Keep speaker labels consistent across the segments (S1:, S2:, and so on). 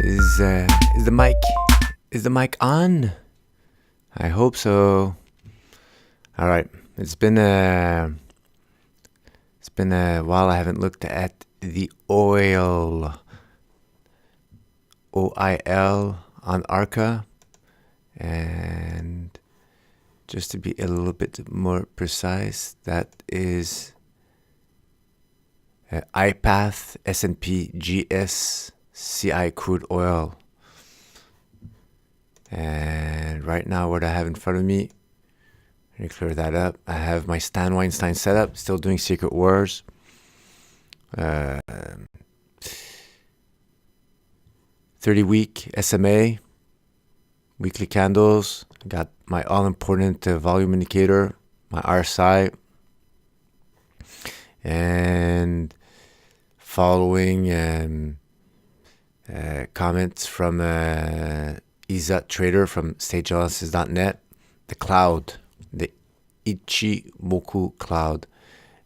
S1: Is the mic on? I hope so. All right. It's been a while. I haven't looked at the oil OIL on Arca, and just to be a little bit more precise, that is iPath S&P GSCI crude oil. And right now, what I have in front of me, let me clear that up. I have my Stan Weinstein setup, still doing Secretwars. 30-week SMA, weekly candles. Got my all-important volume indicator, my RSI. And following comments from Iza Trader from stageanalysis.net, the cloud, the Ichimoku cloud,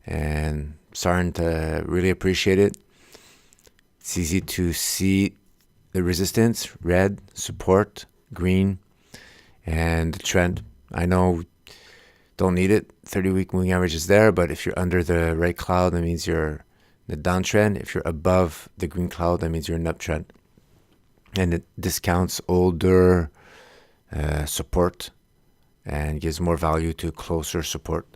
S1: and starting to really appreciate it. It's easy to see the resistance, red, support, green, and the trend. I know don't need it. 30-week moving average is there, but if you're under the red cloud, that means you're in the downtrend. If you're above the green cloud, that means you're in an uptrend. And it discounts older support and gives more value to closer support,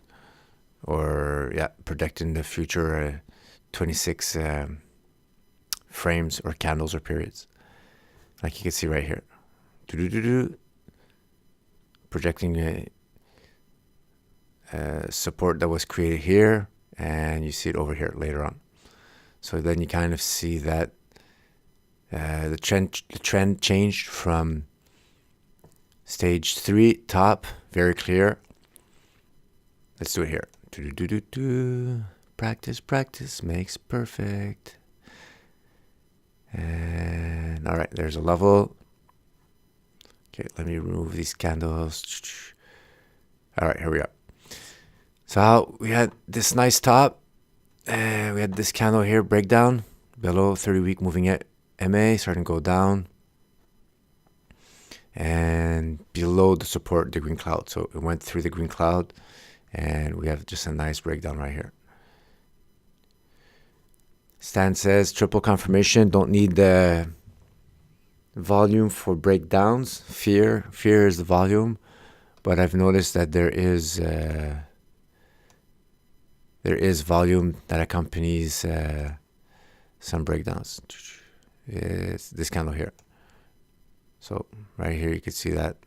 S1: or predicting the future 26 frames or candles or periods, like you can see right here. Projecting support that was created here, and you see it over here later on. So then you kind of see that the trend changed from stage 3 top, very clear. Let's do it here. Practice makes perfect. And all right, there's a level. Okay, let me remove these candles. All right, here we are. So we had this nice top, and we had this candle here, breakdown below 30-week moving MA, starting to go down, and below the support, the green cloud. So it went through the green cloud, and we have just a nice breakdown right here. Stan says triple confirmation, don't need the volume for breakdowns. Fear is the volume, but I've noticed that there is volume that accompanies some breakdowns. It's this candle here. So right here you can see that.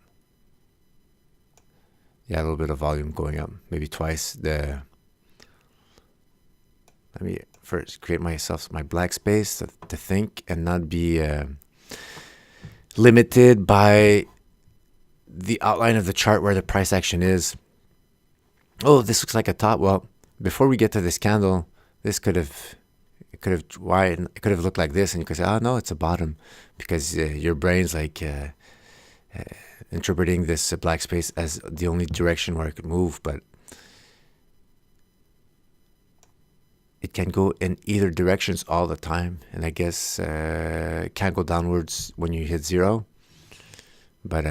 S1: Yeah, a little bit of volume going up, maybe twice let me first create myself my black space to think and not be limited by the outline of the chart where the price action is. Oh, this looks like a top. Well, before we get to this candle, this could have looked like this, and you could say, oh no, it's a bottom, because your brain's like interpreting this black space as the only direction where it could move, but it can go in either directions all the time, and I guess it can't go downwards when you hit zero. But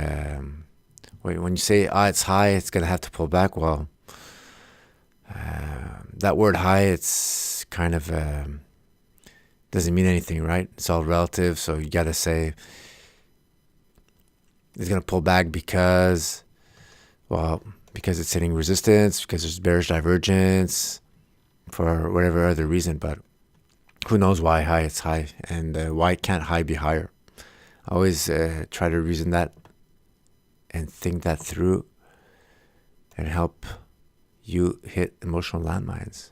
S1: when you say, it's high, it's gonna have to pull back, well, that word high, it's kind of doesn't mean anything, right? It's all relative. So you gotta say it's gonna pull back because it's hitting resistance, because there's bearish divergence, for whatever other reason. But who knows why high it's high, and why can't high be higher? I always try to reason that and think that through and help you hit emotional landmines.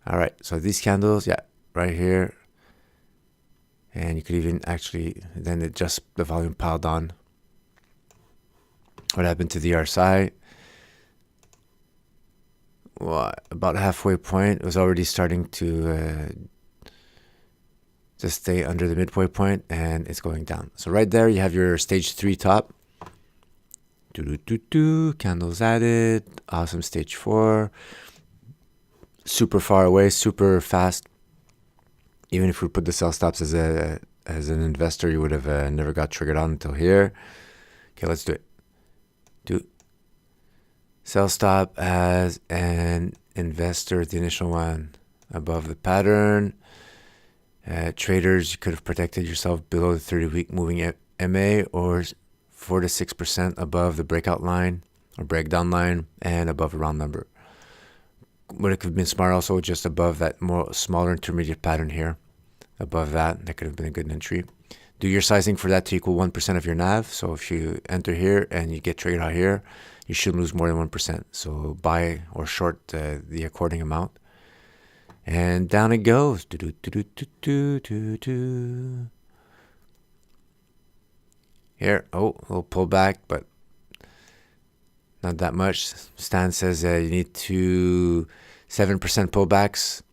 S1: All right, so these candles, right here, and you could even actually then adjust the volume piled on. What happened to the RSI? Well, about halfway point, it was already starting to stay under the midway point, and it's going down. So right there, you have your stage 3 top. Candles added. Awesome. Stage 4. Super far away, super fast. Even if we put the sell stops as a as an investor, you would have never got triggered on until here. Okay, let's do it. Do sell stop as an investor, the initial one above the pattern. Traders, you could have protected yourself below the 30-week moving MA or 4 to 6% above the breakout line or breakdown line and above a round number. Would it have been smart also just above that more smaller intermediate pattern here? Above that could have been a good entry. Do your sizing for that to equal 1% of your NAV. So if you enter here and you get triggered out here, you shouldn't lose more than 1%. So buy or short the according amount. And down it goes. Here, a little pullback, but not that much. Stan says you need 7% pullbacks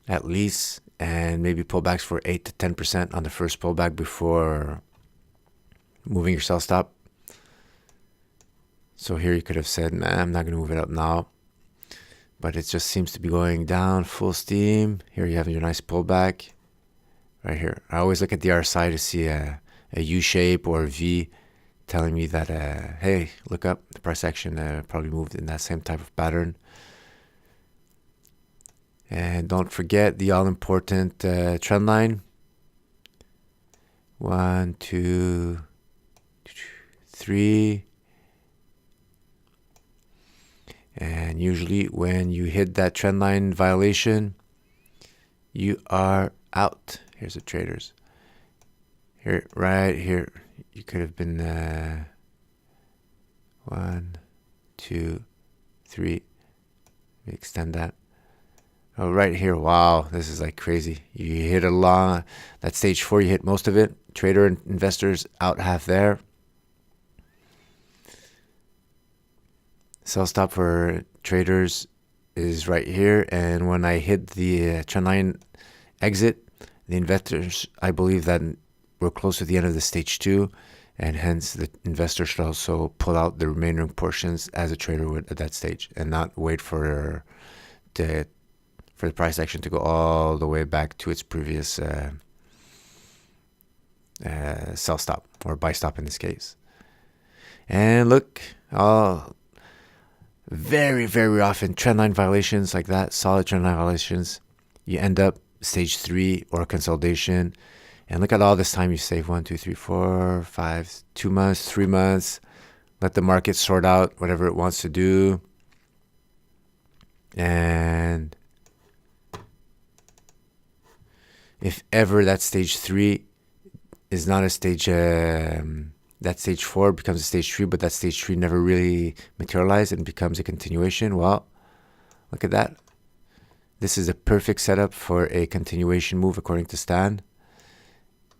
S1: at least, and maybe pullbacks for 8 to 10% on the first pullback before moving your sell stop. So here you could have said, nah, I'm not going to move it up now. But it just seems to be going down full steam. Here you have your nice pullback right here. I always look at the RSI to see a U shape or a V telling me that, hey, look up. The price action probably moved in that same type of pattern. And don't forget the all-important trend line. 1, 2, 3. And usually when you hit that trend line violation, you are out. Here's the traders. Here, right here, you could have been 1, 2, 3. Let me extend that. Oh, right here. Wow, this is like crazy. You hit along that stage 4, you hit most of it. Trader and investors out half there. Sell stop for traders is right here. And when I hit the trend line exit, the investors, I believe that we're close to the end of the stage 2. And hence the investor should also pull out the remaining portions as a trader would at that stage and not wait for the price action to go all the way back to its previous sell stop or buy stop in this case. And look, very, very often trendline violations like that, solid trendline violations, you end up stage 3 or consolidation. And look at all this time you save. 1, 2, 3, 4, 5, 2 months, 3 months. Let the market sort out whatever it wants to do. And if ever that stage 3 is not a stage, that stage 4 becomes a stage 3, but that stage 3 never really materialized and becomes a continuation, well, look at that. This is a perfect setup for a continuation move according to Stan.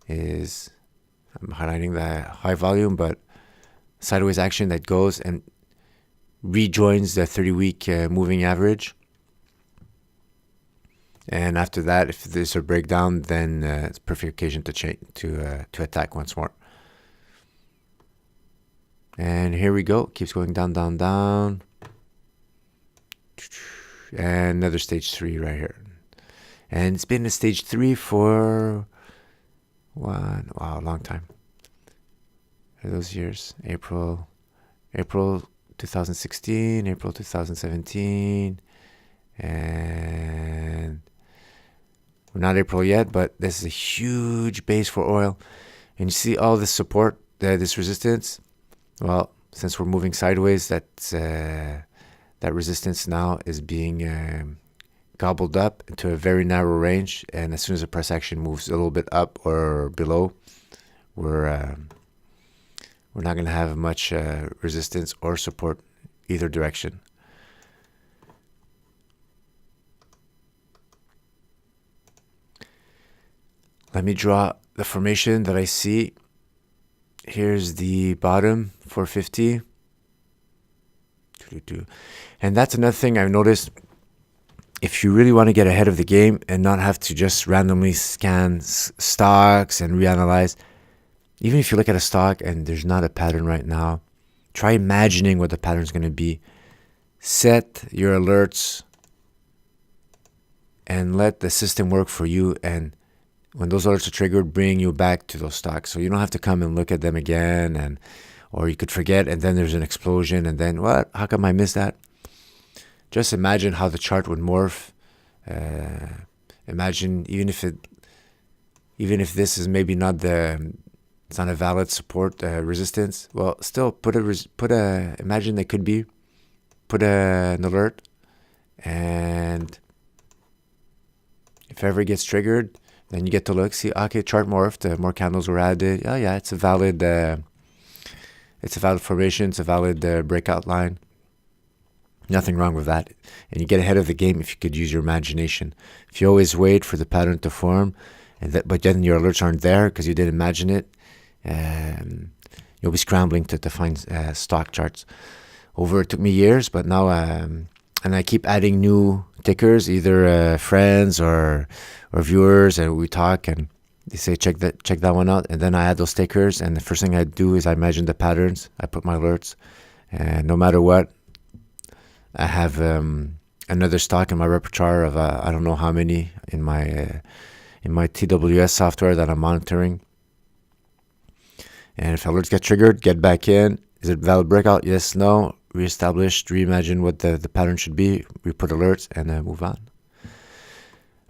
S1: I'm highlighting the high volume, but sideways action that goes and rejoins the 30-week moving average. And after that, if there's a breakdown, then it's a perfect occasion to attack once more. And here we go. Keeps going down, down, down. And another stage 3 right here. And it's been a stage 3 for a long time. Those years, April 2016, April 2017, and we're not April yet, but this is a huge base for oil. And you see all this support, this resistance. Well, since we're moving sideways, that resistance now is being gobbled up into a very narrow range. And as soon as the price action moves a little bit up or below, we're not going to have much resistance or support either direction. Let me draw the formation that I see. Here's the bottom, 450. And that's another thing I've noticed. If you really want to get ahead of the game and not have to just randomly scan stocks and reanalyze, even if you look at a stock and there's not a pattern right now, try imagining what the pattern is going to be. Set your alerts and let the system work for you and when those alerts are triggered, bring you back to those stocks. So you don't have to come and look at them again, or you could forget, and then there's an explosion, and then what? How come I missed that? Just imagine how the chart would morph. Imagine even if this is maybe not it's not a valid support resistance. Well, still imagine it could be. Put an alert, and if ever it gets triggered, then you get to look, see, okay, chart morphed, more candles were added. Oh yeah, it's a valid formation, it's a valid breakout line. Nothing wrong with that. And you get ahead of the game if you could use your imagination. If you always wait for the pattern to form, but then your alerts aren't there because you didn't imagine it, you'll be scrambling to find stock charts. It took me years, but now, and I keep adding new tickers, either friends or viewers, and we talk, and they say check that one out, and then I add those tickers, and the first thing I do is I imagine the patterns. I put my alerts, and no matter what, I have another stock in my repertoire of I don't know how many in my TWS software that I'm monitoring. And if alerts get triggered, get back in. Is it valid breakout? Yes, no. Reestablish, reimagine what the pattern should be. We put alerts and then move on.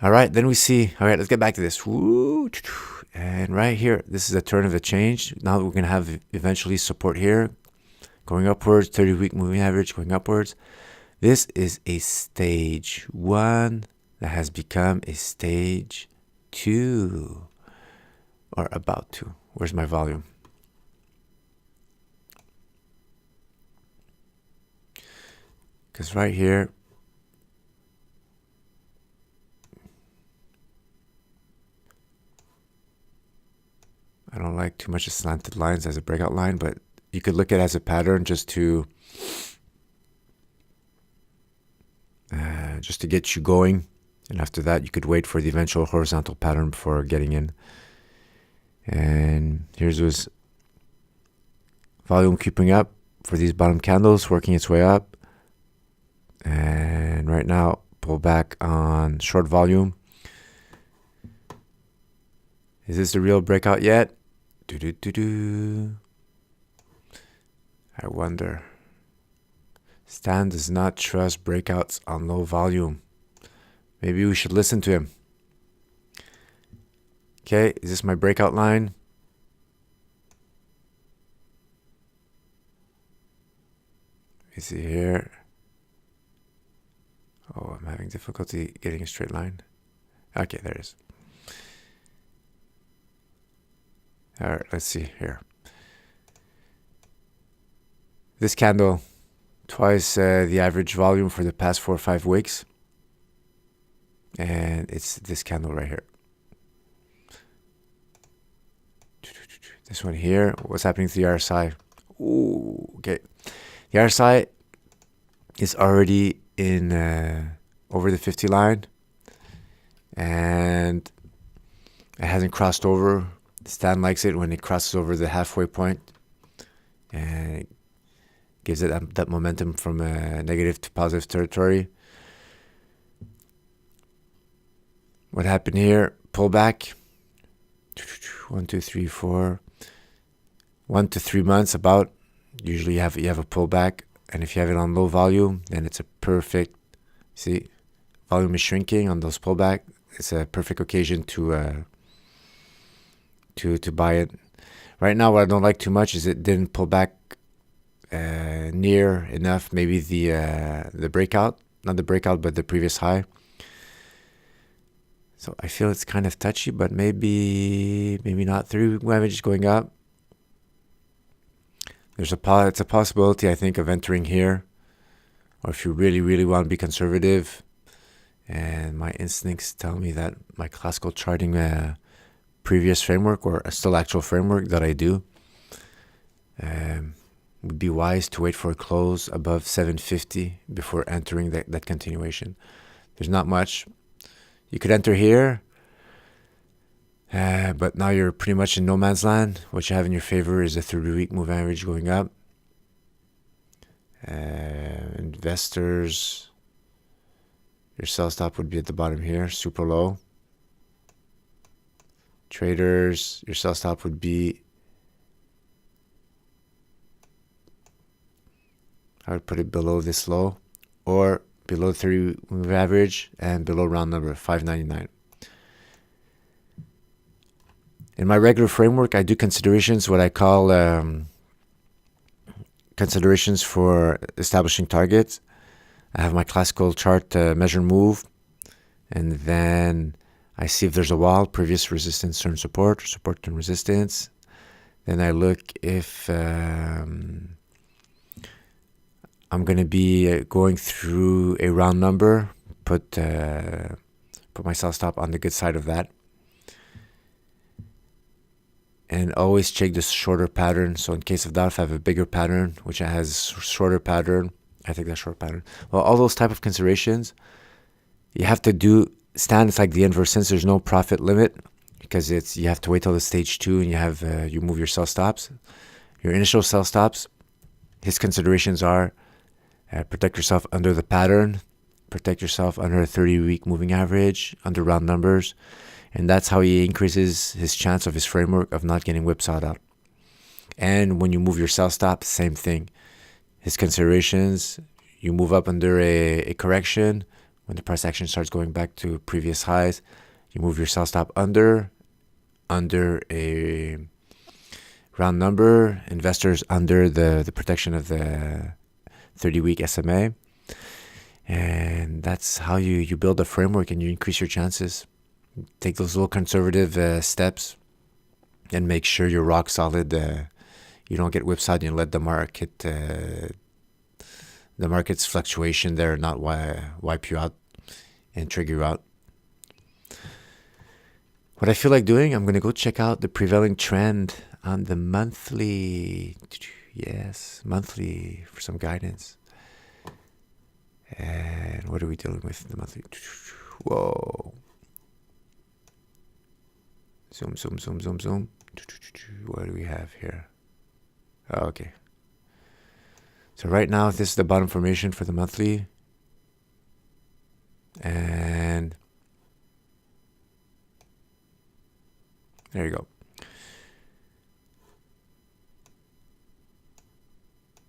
S1: All right, then we see. All right, let's get back to this. Woo, and right here, this is a turn of a change. Now we're going to have eventually support here, going upwards, 30-week moving average going upwards. This is a stage 1 that has become a stage 2, or about to. Where's my volume? Because right here, I don't like too much of slanted lines as a breakout line, but you could look at it as a pattern just to get you going. And after that, you could wait for the eventual horizontal pattern before getting in. And here's was volume creeping up for these bottom candles, working its way up. And right now, pull back on short volume. Is this the real breakout yet? I wonder. Stan does not trust breakouts on low volume. Maybe we should listen to him. Okay, is this my breakout line? Let me see here. Oh, I'm having difficulty getting a straight line. Okay, there it is. All right, let's see here. This candle, twice the average volume for the past 4 or 5 weeks. And it's this candle right here. This one here. What's happening to the RSI? Ooh, okay. The RSI is already in over the 50 line, and it hasn't crossed over. Stan likes it when it crosses over the halfway point, and it gives it that momentum from negative to positive territory. What happened here? Pullback. 1, 2, 3, 4. 1 to 3 months about. Usually you have a pullback, and if you have it on low volume, then it's a perfect. See, volume is shrinking on those pullback. It's a perfect occasion to buy it. Right now, what I don't like too much is it didn't pull back near enough. Maybe the breakout, not the breakout, but the previous high. So I feel it's kind of touchy, but maybe not. 3-week average going up. It's a possibility, I think, of entering here, or if you really, really want to be conservative. And my instincts tell me that my classical charting previous framework, or a still actual framework that I do, would be wise to wait for a close above 750 before entering that continuation. There's not much. You could enter here, but now you're pretty much in no man's land. What you have in your favor is a 30-week moving average going up. Investors, your sell stop would be at the bottom here, super low. Traders, your sell stop would be, I would put it below this low or below 30 move average and below round number 599. In my regular framework, I do considerations, what I call considerations for establishing targets. I have my classical chart measure move, and then I see if there's a wall, previous resistance turn support, support turn resistance. Then I look if I'm going to be going through a round number, put my sell stop on the good side of that. And always check this shorter pattern. So in case of that, if I have a bigger pattern, which has shorter pattern, I take that short pattern. Well, all those type of considerations, you have to do stands like the inverse, since there's no profit limit, because you have to wait till the stage 2 and you move your sell stops. Your initial sell stops, his considerations are protect yourself under the pattern, protect yourself under a 30-week moving average, under round numbers. And that's how he increases his chance of his framework of not getting whipsawed out. And when you move your sell stop, same thing. His considerations, you move up under a correction. When the price action starts going back to previous highs, you move your sell stop under a round number. Investors under the protection of the 30-week SMA. And that's how you build a framework and you increase your chances. Take those little conservative steps and make sure you're rock solid. You don't get whipsawed. You let the market's fluctuation there not wipe you out and trigger you out. What I feel like doing, I'm going to go check out the prevailing trend on the monthly. Yes, monthly for some guidance. And what are we dealing with in the monthly? Whoa. Zoom. What do we have here? Oh, okay. So right now, this is the bottom formation for the monthly. And there you go.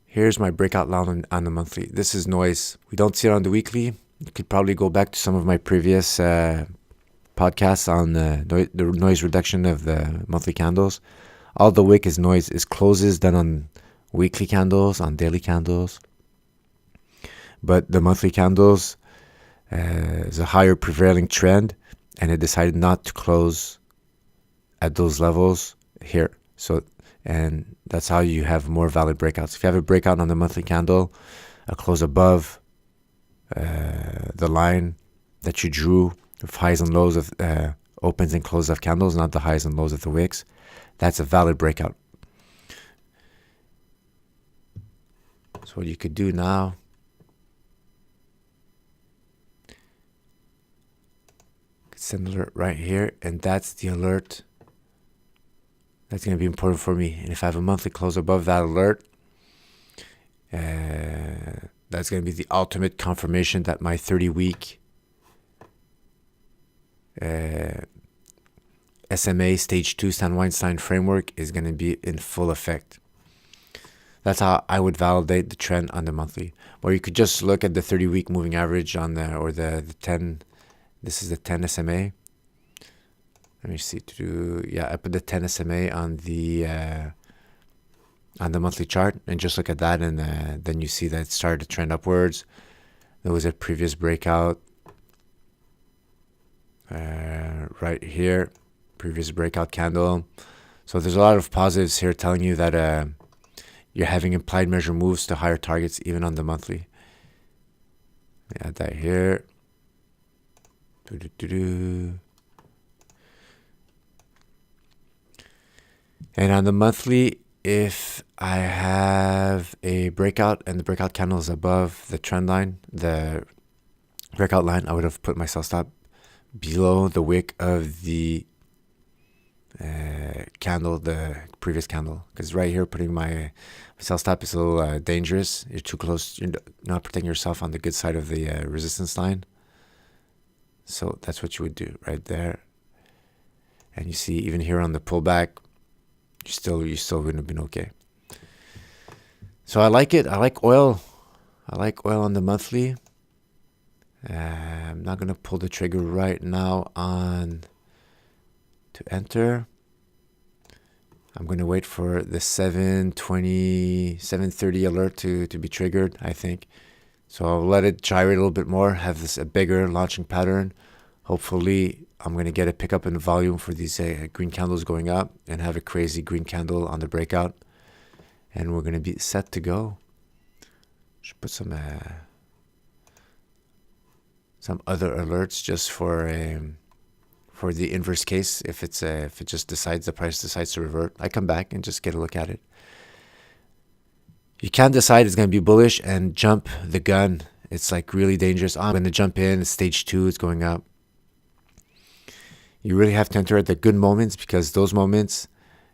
S1: Here's my breakout line on the monthly. This is noise. We don't see it on the weekly. You could probably go back to some of my previous podcasts on the noise reduction of the monthly candles. All the wick is noise, is closes done on weekly candles, on daily candles. But the monthly candles is a higher prevailing trend, and it decided not to close at those levels here. And that's how you have more valid breakouts. If you have a breakout on the monthly candle, a close above the line that you drew, of highs and lows of opens and closes of candles, not the highs and lows of the wicks, that's a valid breakout. So what you could do now, send an alert right here, and that's the alert that's going to be important for me. And if I have a monthly close above that alert, that's going to be the ultimate confirmation that my 30-week SMA stage 2 Stan Weinstein framework is going to be in full effect. That's how I would validate the trend on the monthly. Or you could just look at the 30-week moving average on the 10. This is the 10 SMA. Let me see. I put the 10 SMA on the monthly chart, and just look at that, and then you see that it started to trend upwards. There was a previous breakout right here, previous breakout candle. So there's a lot of positives here telling you that you're having implied measure moves to higher targets even on the monthly. Add that here. And on the monthly, if I have a breakout and the breakout candle is above the trend line, the breakout line, I would have put my sell stop below the wick of the candle, the previous candle. Because right here, putting my sell stop is a little dangerous. You're too close. You're not protecting yourself on the good side of the resistance line. So that's what you would do right there. And you see even here on the pullback, you're still going to be okay. So I like it. I like oil. I like oil on the monthly. I'm not going to pull the trigger right now on to enter. I'm going to wait for the 7:20, 7:30 alert to be triggered, I think. So I'll let it gyrate a little bit more, have a bigger launching pattern. Hopefully, I'm going to get a pickup in volume for these green candles going up and have a crazy green candle on the breakout. And we're going to be set to go. Should put some other alerts just for the inverse case. If it just decides, the price decides to revert, I come back and just get a look at it. You can't decide it's going to be bullish and jump the gun. It's like really dangerous. I'm going to jump in. It's stage 2. It's going up. You really have to enter at the good moments, because those moments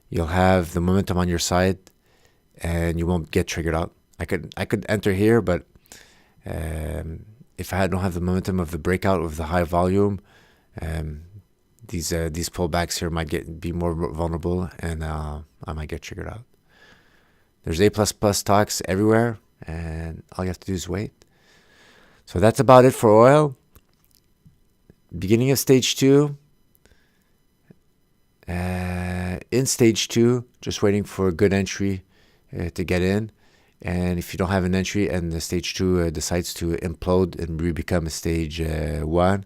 S1: you'll have the momentum on your side and you won't get triggered out. I could enter here, but if I don't have the momentum of the breakout of the high volume, these pullbacks here might be more vulnerable, and I might get triggered out. There's A++ stocks everywhere, and all you have to do is wait. So that's about it for oil. Beginning of stage 2. In stage 2, just waiting for a good entry to get in. And if you don't have an entry and the stage 2 decides to implode and become a stage 1,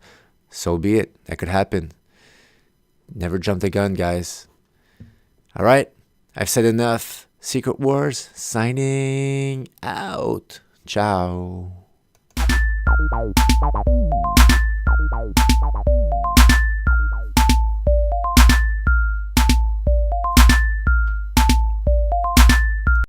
S1: so be it. That could happen. Never jump the gun, guys. All right. I've said enough. Secretwars signing out. Ciao.